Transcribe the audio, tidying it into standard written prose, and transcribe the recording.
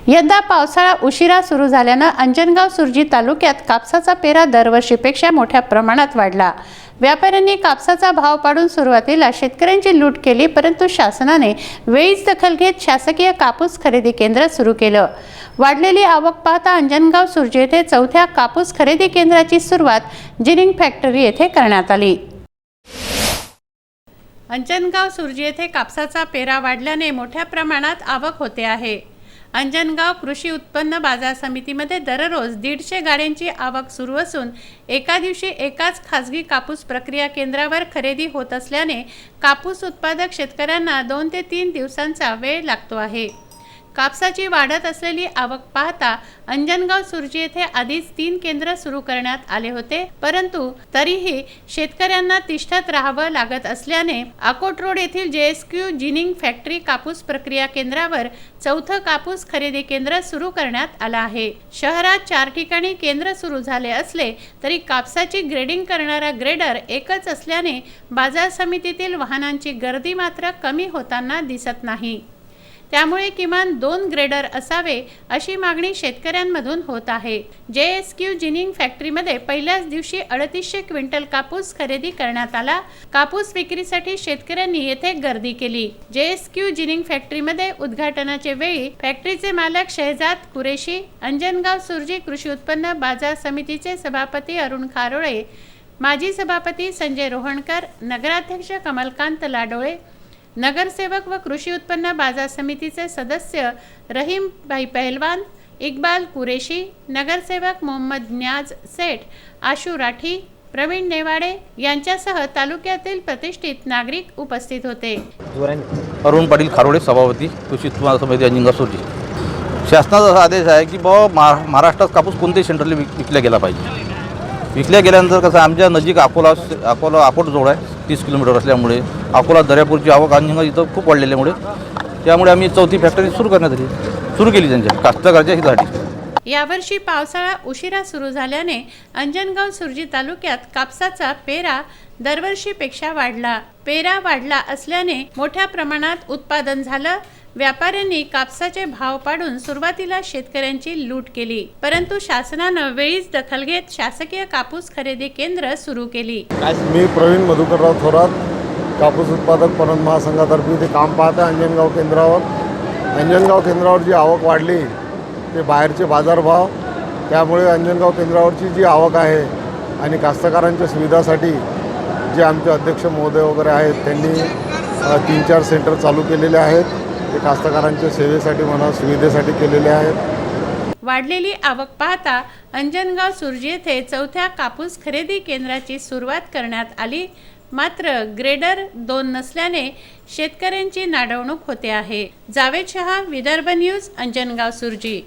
यंदा पावसाळा उशिरा सुरू झाल्याने अंजनगाव सुर्जी तालुक्यात कापसाचा पेरा दरवर्षीपेक्षा मोठ्या प्रमाणात वाढला। व्यापाऱ्यांनी कापसाचा भाव पाडून सुरुवातीला शेतकऱ्यांची लूट केली, परंतु शासनाने वेळीच दखल घेत शासकीय कापूस खरेदी केंद्र सुरू केलं। वाढलेली आवक पाहता अंजनगाव सुर्जी येथे चौथ्या कापूस खरेदी केंद्राची सुरुवात जिनिंग फॅक्टरी येथे करण्यात आली। अंजनगाव सुर्जी येथे कापसाचा पेरा वाढल्याने मोठ्या प्रमाणात आवक होते आहे। अंजनगाव कृषी उत्पन्न बाजार समितीमध्ये दररोज 150 गाड्यांची आवक सुरू असून एका दिवशी एकाच खासगी कापूस प्रक्रिया केंद्रावर खरेदी होत असल्याने कापूस उत्पादक शेतकऱ्यांना 2 ते 3 दिवसांचा वेळ लागतो आहे। कापसाची वाढत असलेली आवक पाहता अंजनगाव सुर्जी येथे आधीच 3 केंद्र सुरू करण्यात आले होते, परंतु तरीही शेतकऱ्यांना तिष्ठत राहावं लागत असल्याने अकोट रोड येथील JSQ जिनिंग फॅक्टरी कापूस प्रक्रिया केंद्रावर चौथं कापूस खरेदी केंद्र सुरू करण्यात आलं आहे। शहरात 4 ठिकाणी केंद्र सुरू झाले असले तरी कापसाची ग्रेडिंग करणारा ग्रेडर एकच असल्याने बाजार समितीतील वाहनांची गर्दी मात्र कमी होताना दिसत नाही। त्यामुळे किमान 2 ग्रेडर असावे अशी मागणी शेतकऱ्यांमधून होत आहे। JSQ जिनिंग फॅक्टरीमध्ये पहिल्याच दिवशी 3800 क्विंटल कापूस खरेदी करण्यात आला। कापूस विक्रीसाठी शेतकऱ्यांनी येथे गर्दी केली। JSQ जिनिंग फॅक्टरीमध्ये उद्घाटनाचे वेळी फॅक्टरीचे मालक शहजाद कुरेशी, अंजनगाव सुर्जी कृषी उत्पन्न बाजार समितीचे सभापती अरुण खारोळे, माजी सभापती संजय रोहणकर, नगराध्यक्ष कमलकांत लाडोळे, नगरसेवक व कृषी उत्पन्न बाजार समितीचे सदस्य रहीम भाई पहलवान, इकबाल कुरेशी, नगरसेवक मोहम्मद न्याज सेठ, आशू राठी, प्रवीण नेवाडे यांच्यासह तालुक्यातील प्रतिष्ठित नागरिक उपस्थित होते। अरुण पाटील खारोळे, सभापती कृषी उत्पन्न समिती अंजनगाव सुर्जी। शासनाचा आदेश आहे की महाराष्ट्रात कापूस कोणत्याही सेंटरला विकला गेला पाहिजे। विकल्या गेल्यानंतर कसं आमच्या नजीक अकोट जोड आहे, 30 किलोमीटर असल्यामुळे अकोला दर्यापूरची आवक अंजनगाव इथं खूप वाढलेल्यामुळे त्यामुळे आम्ही चौथी फॅक्टरी सुरू केली त्यांच्या कास्तकाराच्या हितासाठी। यावर्षी पावसाळा उशिरा सुरू झाल्याने अंजनगाव सुर्जी तालुक्यात कापसाचा पेरा दरवर्षीपेक्षा वाढला। पेरा वाढला असल्याने मोठ्या प्रमाणात उत्पादन झालं। व्यापाऱ्यांनी कापसाचे भाव पाडून सुरुवातीला शेतकऱ्यांची लूट केली, परंतु शासनानं वेळीच दखल घेत शासकीय कापूस खरेदी केंद्र सुरू केली। मी प्रवीण मधुकरराव थोरात, कापूस उत्पादक पणन महासंघातर्फे ते काम पाहते अंजनगाव केंद्रावर। अंजनगाव केंद्रावर जी आवक वाढली ते बाहेरचे बाजारभाव, त्यामुळे अंजनगाव केंद्रावरची जी आवक आहे आणि कास्तकारांच्या सुविधासाठी जे आमचे अध्यक्ष महोदय वगैरे आहेत त्यांनी 3-4 सेंटर चालू केलेले आहेत। ते कास्तकारांच्या सेवेसाठी म्हणा सुविधेसाठी केलेले आहेत। वाढलेली आवक पाहता अंजनगाव सुर्जी येथे चौथ्या कापूस खरेदी केंद्राची सुरुवात करण्यात आली, मात्र ग्रेडर 2 नसल्याने शेतकऱ्यांची नाडवणूक होते आहे। जावेद शहा, विदर्भ न्यूज, अंजनगाव सुर्जी।